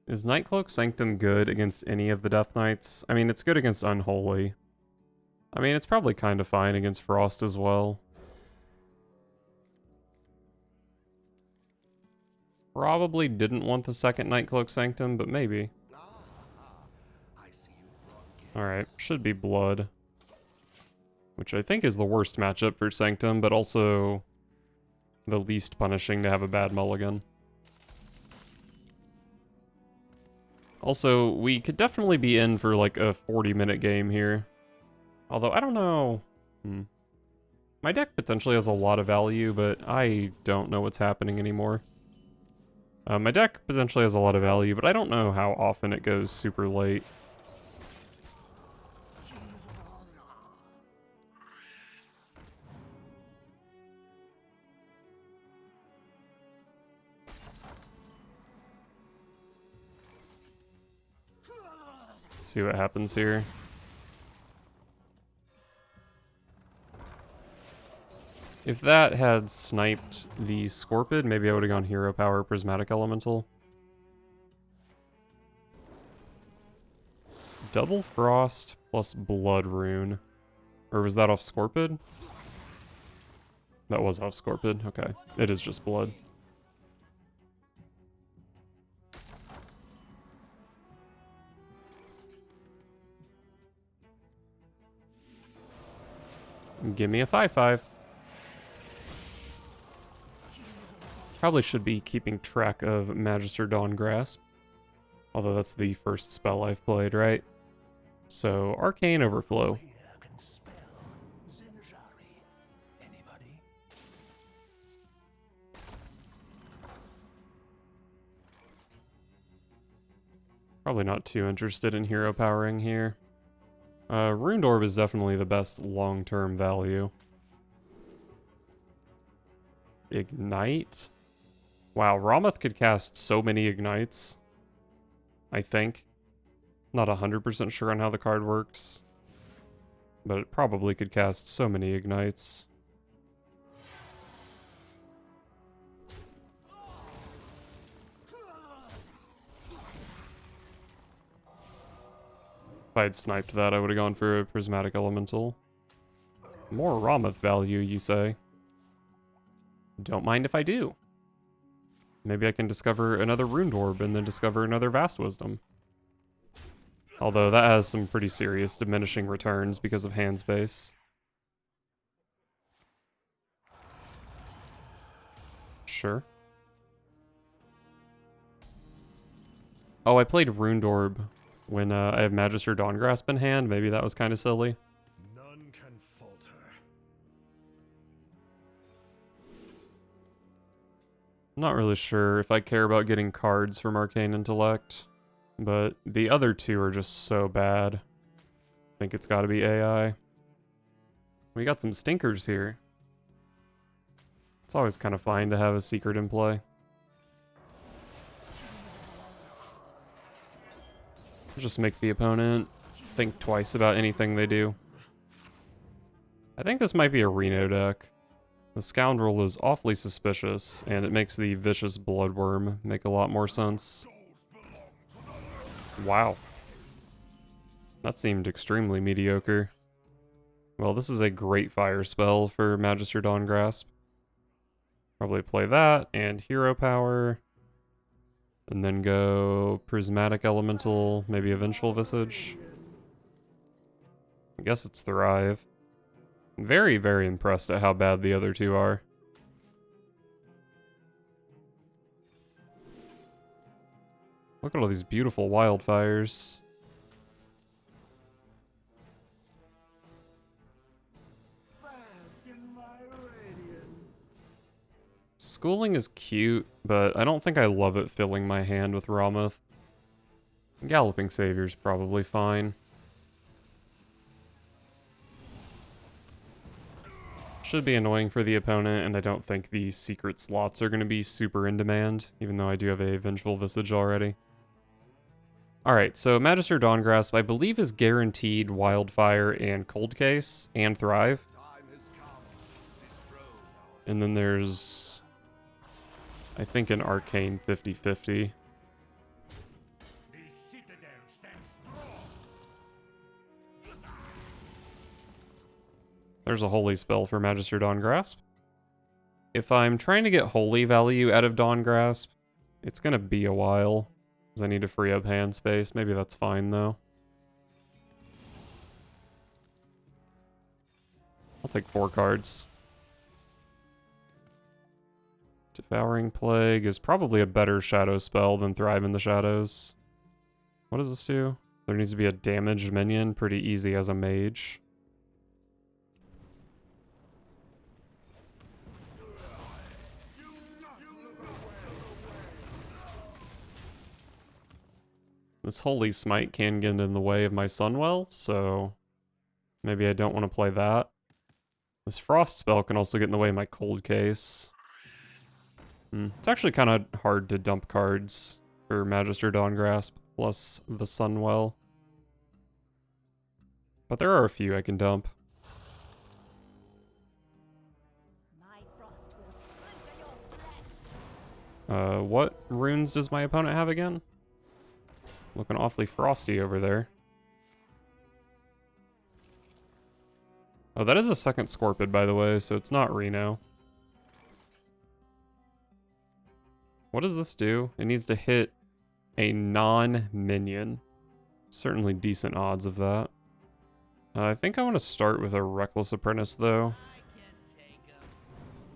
Is Nightcloak Sanctum good against any of the Death Knights? I mean, it's good against Unholy. I mean, it's probably kind of fine against Frost as well. Probably didn't want the second Nightcloak Sanctum, but maybe. Alright, should be Blood. Which I think is the worst matchup for Sanctum, but also the least punishing to have a bad mulligan. Also, we could definitely be in for like a 40-minute game here. Although, I don't know. My deck potentially has a lot of value, but I don't know what's happening anymore. My deck potentially has a lot of value, but I don't know how often it goes super late. Let's see what happens here. If that had sniped the Scorpid, maybe I would have gone Hero Power Prismatic Elemental. Double Frost plus Blood Rune. Or was that off Scorpid? That was off Scorpid, okay. It is just Blood. Give me a 5/5. Probably should be keeping track of Magister Dawn Grasp. Although that's the first spell I've played, right? So, Arcane Overflow. Probably not too interested in hero powering here. Runed Orb is definitely the best long-term value. Ignite? Wow, Rameth could cast so many Ignites. I think. Not 100% sure on how the card works. But it probably could cast so many Ignites. If I had sniped that, I would have gone for a Prismatic Elemental. More Rameth value, you say? Don't mind if I do. Maybe I can discover another Runed Orb and then discover another Vast Wisdom. Although that has some pretty serious diminishing returns because of hand space. Sure. Oh, I played Runed Orb when I have Magister Dawn Grasp in hand. Maybe that was kind of silly. None can falter. I'm not really sure if I care about getting cards from Arcane Intellect, but the other two are just so bad. I think it's gotta be AI. We got some stinkers here. It's always kind of fine to have a secret in play. Just make the opponent think twice about anything they do. I think this might be a Reno deck. The Scoundrel is awfully suspicious, and it makes the Vicious Bloodworm make a lot more sense. Wow. That seemed extremely mediocre. Well, this is a great fire spell for Magister Dawn Grasp. Probably play that, and Hero Power. And then go Prismatic Elemental, maybe a Vengeful Visage. I guess it's Thrive. Very, very impressed at how bad the other two are. Look at all these beautiful wildfires. Schooling is cute, but I don't think I love it filling my hand with Rameth. Galloping Savior's probably fine. Should be annoying for the opponent, and I don't think the secret slots are going to be super in demand, even though I do have a Vengeful Visage already. Alright, so Magister Dawn Grasp, I believe, is guaranteed Wildfire and Cold Case, and Thrive. And then there's, I think, an Arcane 50/50. There's a holy spell for Magister Dawn Grasp. If I'm trying to get holy value out of Dawn Grasp, it's gonna be a while, because I need to free up hand space. Maybe that's fine, though. I'll take 4 cards. Devouring Plague is probably a better shadow spell than Thrive in the Shadows. What does this do? There needs to be a damaged minion. Pretty easy as a mage. This Holy Smite can get in the way of my Sunwell, so maybe I don't want to play that. This Frost spell can also get in the way of my Cold Case. It's actually kind of hard to dump cards for Magister Dawn Grasp plus the Sunwell. But there are a few I can dump. What runes does my opponent have again? Looking awfully frosty over there. Oh, that is a second Scorpid, by the way, so it's not Reno. What does this do? It needs to hit a non-minion. Certainly decent odds of that. I think I want to start with a Reckless Apprentice, though.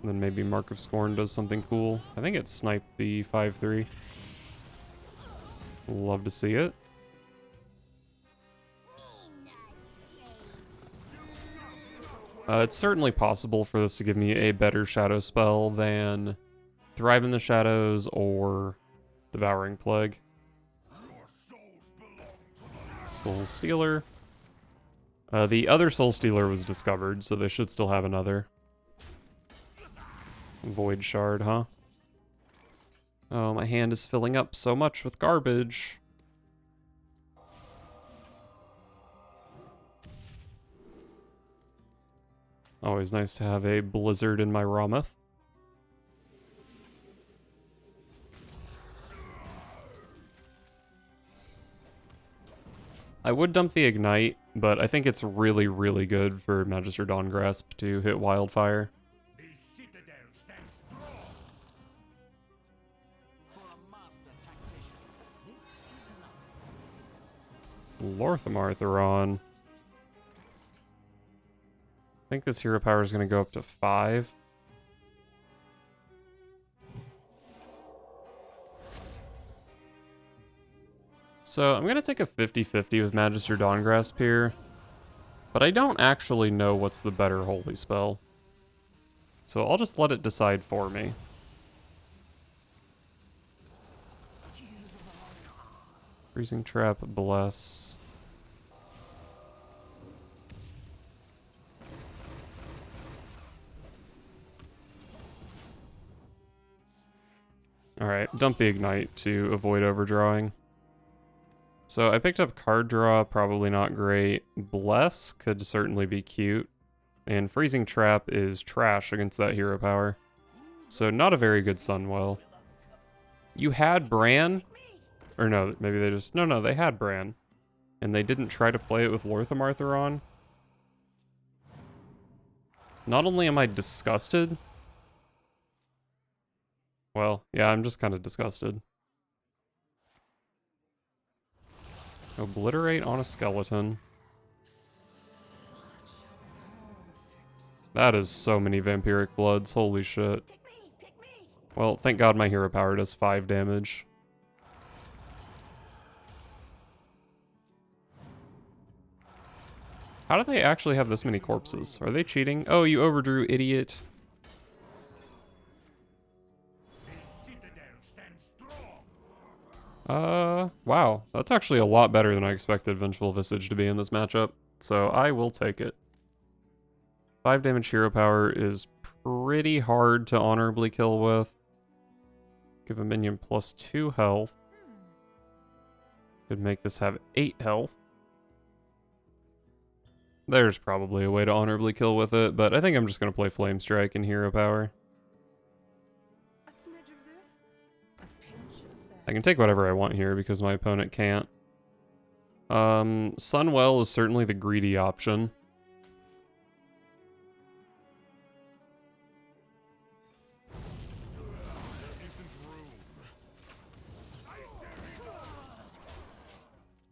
And then maybe Mark of Scorn does something cool. I think it sniped the 5-3. Love to see it. It's certainly possible for this to give me a better shadow spell than Thrive in the Shadows or Devouring Plague. Soul Stealer. The other Soul Stealer was discovered, so they should still have another. Void Shard, huh? Oh, my hand is filling up so much with garbage. Always nice to have a Blizzard in my Rameth. I would dump the Ignite, but I think it's really, really good for Magister Dawn Grasp to hit Wildfire. Lorthamartheron. I think this hero power is going to go up to 5. So I'm going to take a 50-50 with Magister Dawn Grasp here. But I don't actually know what's the better holy spell. So I'll just let it decide for me. Freezing Trap, Bless. Alright, dump the Ignite to avoid overdrawing. So I picked up Card Draw, probably not great. Bless could certainly be cute. And Freezing Trap is trash against that hero power. So not a very good Sunwell. You had Bran? Or no, maybe they just... No, they had Bran. And they didn't try to play it with Lorthamartheron? Not only am I disgusted... Well, yeah, I'm just kind of disgusted. Obliterate on a skeleton. That is so many Vampiric Bloods, holy shit. Well, thank God my hero power does 5 damage. How do they actually have this many corpses? Are they cheating? Oh, you overdrew, idiot. Wow. That's actually a lot better than I expected Vengeful Visage to be in this matchup. So I will take it. 5 damage hero power is pretty hard to honorably kill with. Give a minion plus 2 health. Could make this have 8 health. There's probably a way to honorably kill with it, but I think I'm just going to play Flame Strike and hero power. I can take whatever I want here because my opponent can't. Sunwell is certainly the greedy option.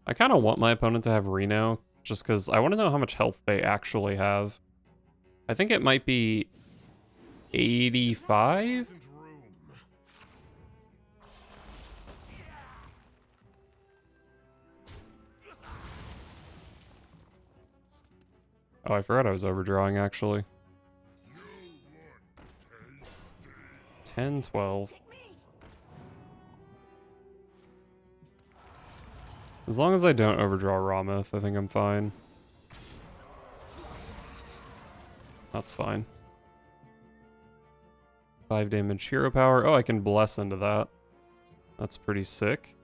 I kind of want my opponent to have Reno, just because I want to know how much health they actually have. I think it might be 85? Isn't room. Oh, I forgot I was overdrawing, actually. 10, 12. As long as I don't overdraw Rameth, I think I'm fine. That's fine. 5 damage hero power. Oh, I can bless into that. That's pretty sick.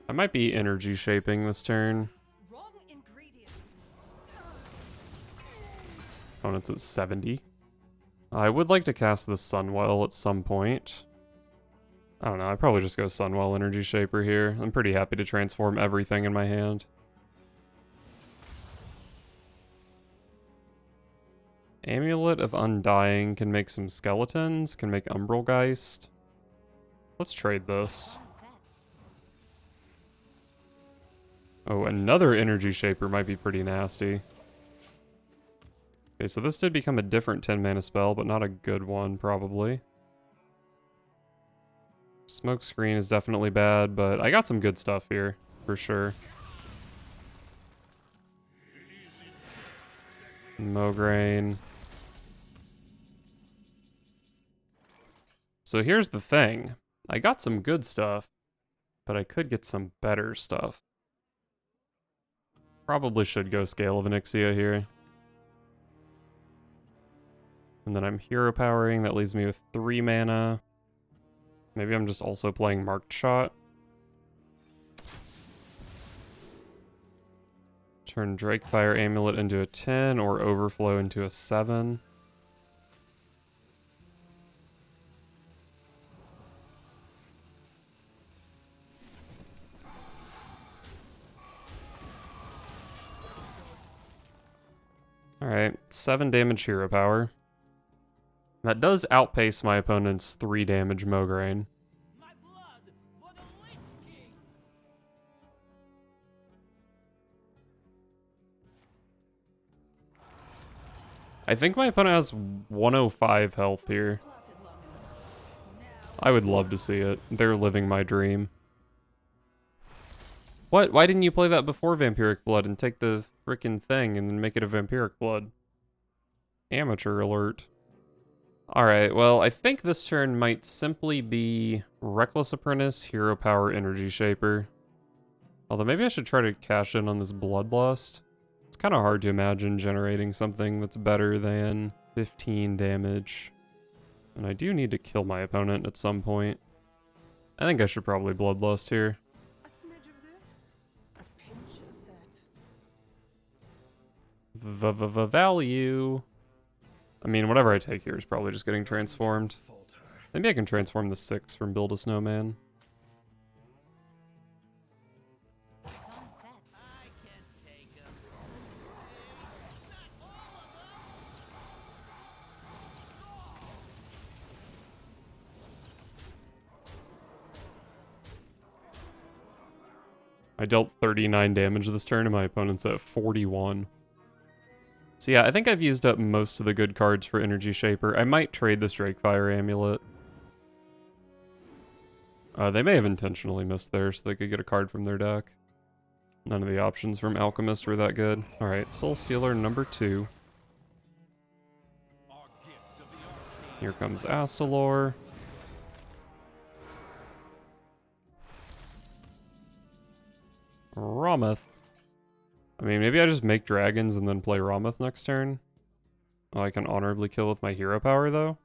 I might be energy shaping this turn. Wrong ingredient. Opponent's at 70. I would like to cast the Sunwell at some point. I don't know, I'd probably just go Sunwell Energy Shaper here. I'm pretty happy to transform everything in my hand. Amulet of Undying can make some skeletons, can make Umbralgeist. Let's trade this. Oh, another Energy Shaper might be pretty nasty. Okay, so this did become a different 10 mana spell, but not a good one, probably. Smokescreen is definitely bad, but I got some good stuff here, for sure. Mograine. So here's the thing. I got some good stuff, but I could get some better stuff. Probably should go Scale of Onyxia here. And then I'm hero powering. That leaves me with 3 mana. Maybe I'm just also playing Marked Shot. Turn Drakefire Amulet into a 10 or Overflow into a 7. Alright, 7 damage hero power. That does outpace my opponent's 3 damage Mograine. My blood for the Lich King. I think my opponent has 105 health here. I would love to see it. They're living my dream. What? Why didn't you play that before Vampiric Blood and take the frickin' thing and then make it a Vampiric Blood? Amateur alert. Alright, well, I think this turn might simply be Reckless Apprentice, Hero Power, Energy Shaper. Although maybe I should try to cash in on this Bloodlust. It's kind of hard to imagine generating something that's better than 15 damage. And I do need to kill my opponent at some point. I think I should probably Bloodlust here. A smidge of this, a pinch of that. Value. I mean, whatever I take here is probably just getting transformed. Falter. Maybe I can transform the 6 from Build a Snowman. Sunsets. I can take 'em. I dealt 39 damage this turn and my opponent's at 41. So yeah, I think I've used up most of the good cards for Energy Shaper. I might trade this Drakefire Amulet. They may have intentionally missed there so they could get a card from their deck. None of the options from Alchemist were that good. Alright, Soul Stealer number 2. Here comes Astalor. Rameth. I mean, maybe I just make dragons and then play Rameth next turn. Oh, I can honorably kill with my hero power, though.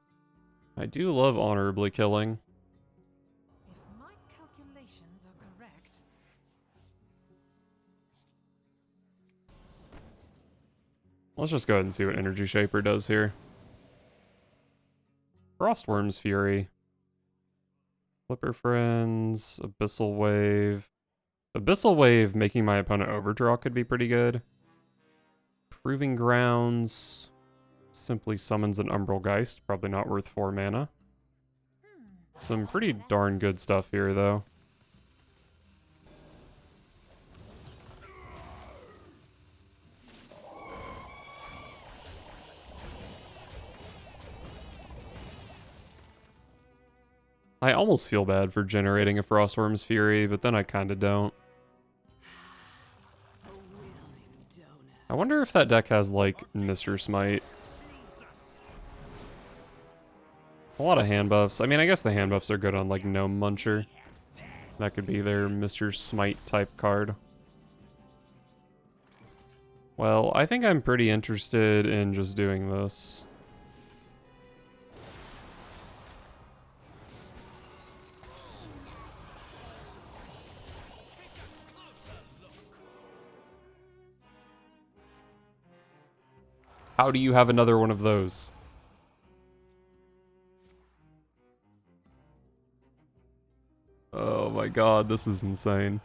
I do love honorably killing. If my calculations are correct, Let's just go ahead and see what Energy Shaper does here. Frostworm's Fury. Flipper Friends. Abyssal Wave. Abyssal Wave making my opponent overdraw could be pretty good. Proving Grounds simply summons an Umbralgeist, probably not worth 4 mana. Some pretty darn good stuff here, though. I almost feel bad for generating a Frostworm's Fury, but then I kinda don't. I wonder if that deck has, like, Mr. Smite. A lot of hand buffs. I mean, I guess the hand buffs are good on, like, Gnome Muncher. That could be their Mr. Smite type card. Well, I think I'm pretty interested in just doing this. How do you have another one of those? Oh my god, this is insane.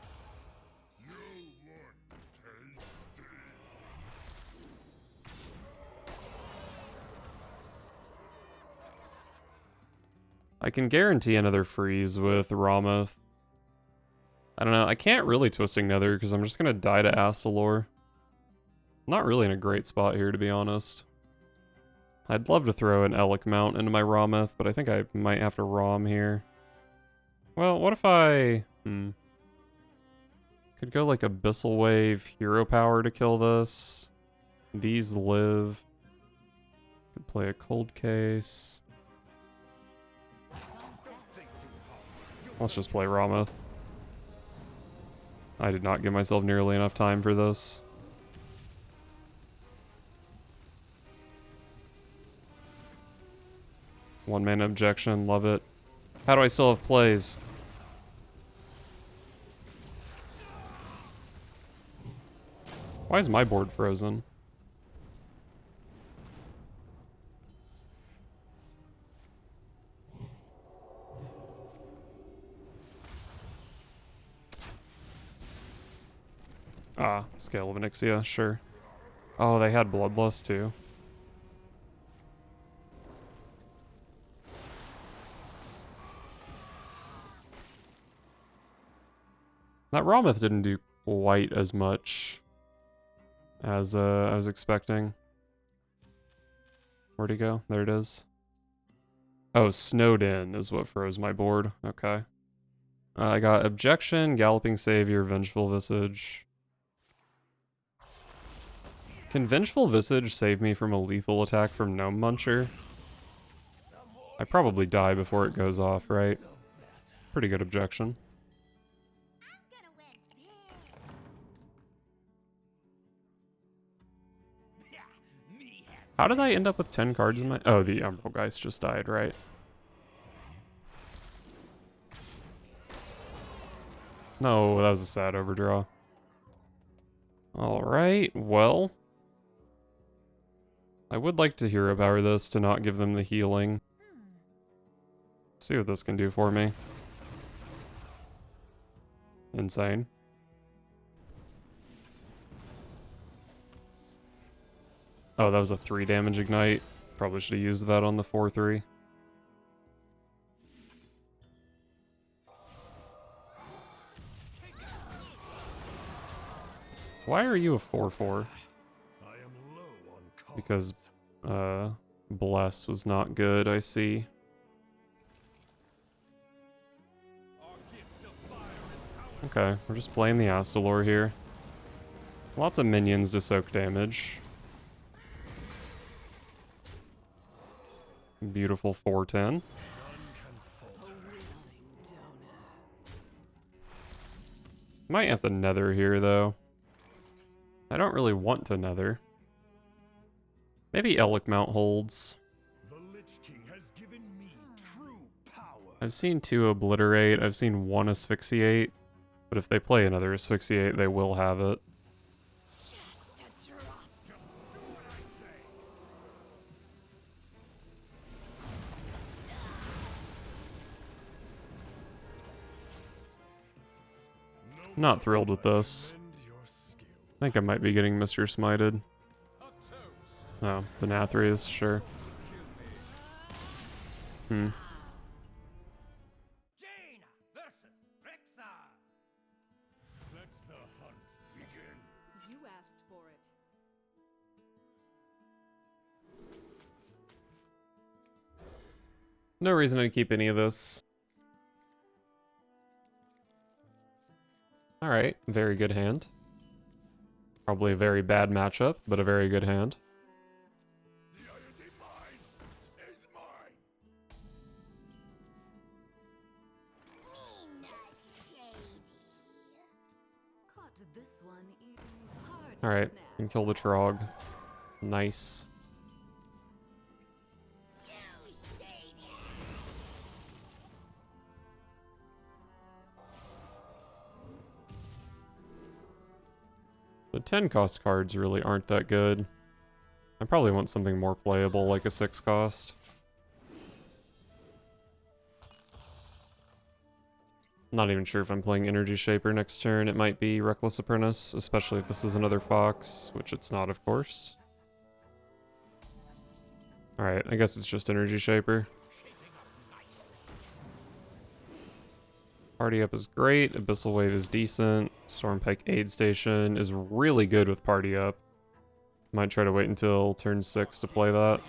I can guarantee another freeze with Rameth. I don't know, I can't really Twisting Nether because I'm just gonna die to Astalor. Not really in a great spot here, to be honest. I'd love to throw an Elec Mount into my Rameth, but I think I might have to Rom here. Well, what if I... Could go like Abyssal Wave, Hero Power to kill this. These live. Could play a Cold Case. Let's just play Rameth. I did not give myself nearly enough time for this. One mana objection, love it. How do I still have plays? Why is my board frozen? Ah, Scale of Onyxia, sure. Oh, they had Bloodlust too. That Rameth didn't do quite as much as I was expecting. Where'd he go? There it is. Oh, Snowed In is what froze my board. Okay. I got Objection, Galloping Savior, Vengeful Visage. Can Vengeful Visage save me from a lethal attack from Gnome Muncher? I probably die before it goes off, right? Pretty good objection. How did I end up with 10 cards in my... Oh, the Emerald Geist just died, right? No, that was a sad overdraw. Alright, well... I would like to Hero Power this to not give them the healing. See what this can do for me. Insane. Oh, that was a 3 damage ignite. Probably should have used that on the 4-3. Why are you a 4-4? Because, Bless was not good, I see. Okay, we're just playing the Astalor here. Lots of minions to soak damage. Beautiful 4-10. Might have to Nether here, though. I don't really want to Nether. Maybe Elec Mount holds. The Lich King has given me true power. I've seen 2 Obliterate, I've seen 1 Asphyxiate, but if they play another Asphyxiate, they will have it. Not thrilled with this. I think I might be getting Mr. Smited. Oh, the Nathrius, sure. No reason to keep any of this. Alright, very good hand. Probably a very bad matchup, but a very good hand. The iron divine is mine. Caught this one eating hard Alright, snacks. can kill the Trog. Nice. The 10 cost cards really aren't that good. I probably want something more playable, like a 6 cost. Not even sure if I'm playing Energy Shaper next turn. It might be Reckless Apprentice, especially if this is another Fox, which it's not, of course. Alright, I guess it's just Energy Shaper. Party Up is great, Abyssal Wave is decent, Stormpike Aid Station is really good with Party Up. Might try to wait until turn 6 to play that.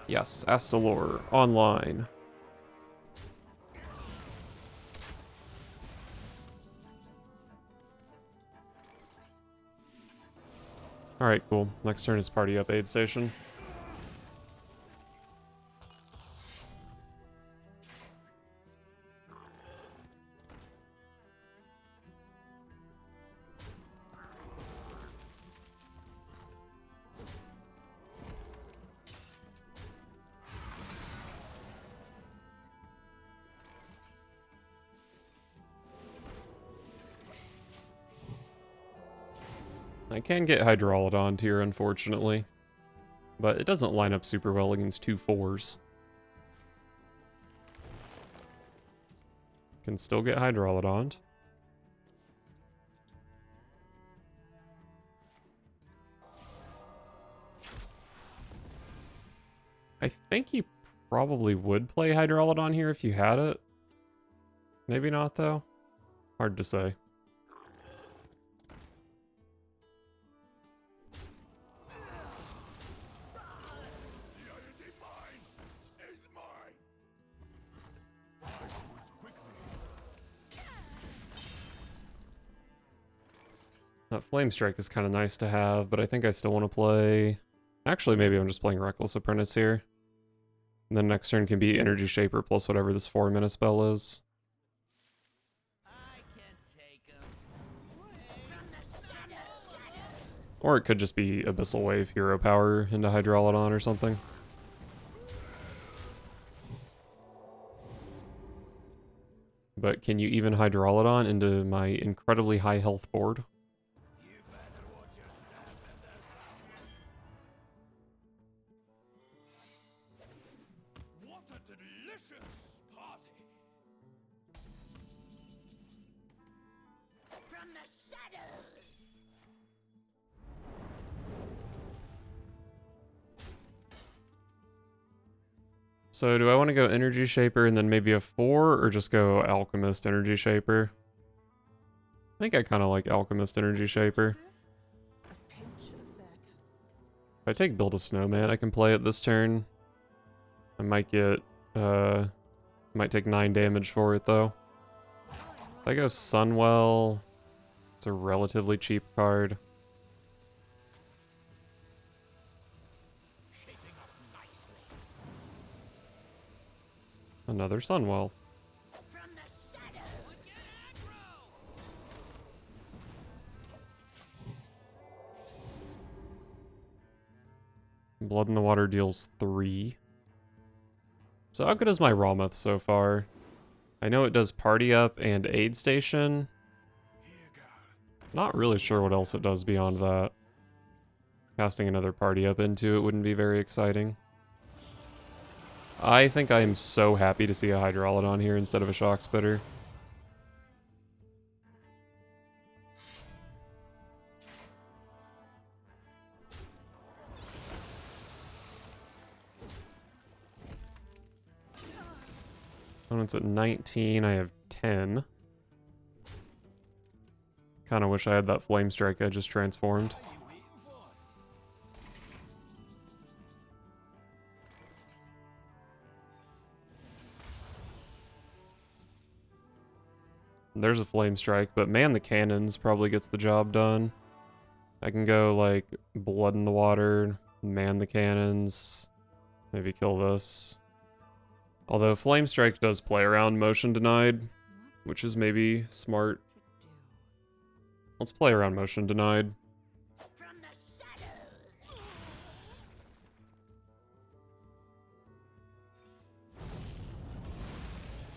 Yes, Astalor, online. Alright, cool. Next turn is Party Up Aid Station. I can get Hydralodon here, unfortunately. But it doesn't line up super well against 2 4s. Can still get Hydralodon. I think you probably would play Hydralodon here if you had it. Maybe not, though. Hard to say. The iron divine is mine. That Flame Strike is kind of nice to have, but I think I still want to play... Actually, maybe I'm just playing Reckless Apprentice here. And then next turn can be Energy Shaper plus whatever this 4-mana spell is. I can take 'em. Or it could just be Abyssal Wave, Hero Power into Hydralodon or something. But can you even Hydralodon into my incredibly high health board? You better watch your step in this. What a delicious party. From the shadows! So do I want to go Energy Shaper and then maybe a 4, or just go Alchemist Energy Shaper? I think I kind of like Alchemist Energy Shaper. A pinch of that. If I take Build a Snowman, I can play it this turn. I might get, might take 9 damage for it though. If I go Sunwell, it's a relatively cheap card. Shaping up nicely. Another Sunwell. From the shadows! Blood in the Water deals 3. So how good is my Rawmoth so far? I know it does Party Up and Aid Station. Here, God. Not really sure what else it does beyond that. Casting another Party Up into it wouldn't be very exciting. I think I am so happy to see a Hydralodon here instead of a Shock Spitter. Opponent's at 19, I have 10. Kinda wish I had that Flame Strike I just transformed. What are you waiting for? There's a Flame Strike, but man, the cannons probably gets the job done. I can go, like, Blood in the Water, man the cannons, maybe kill this. Although Flame Strike does play around Motion Denied, which is maybe smart. Let's play around Motion Denied. From the shadows.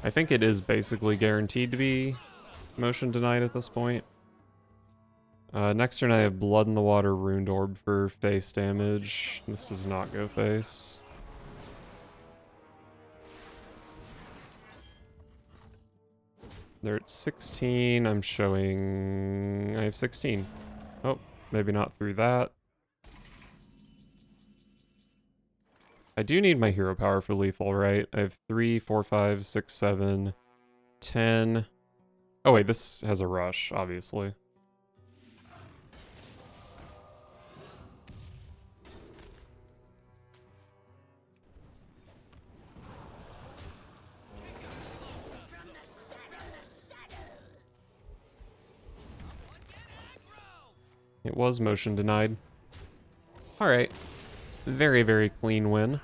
I think it is basically guaranteed to be Motion Denied at this point. Next turn I have Blood in the Water, Ruined Orb for face damage. This does not go face. They're at 16. I'm showing... I have 16. Oh, maybe not through that. I do need my hero power for lethal, right? I have 3, 4, 5, 6, 7, 10. Oh wait, this has a rush, obviously. It was motion denied. Alright. Very, very clean win.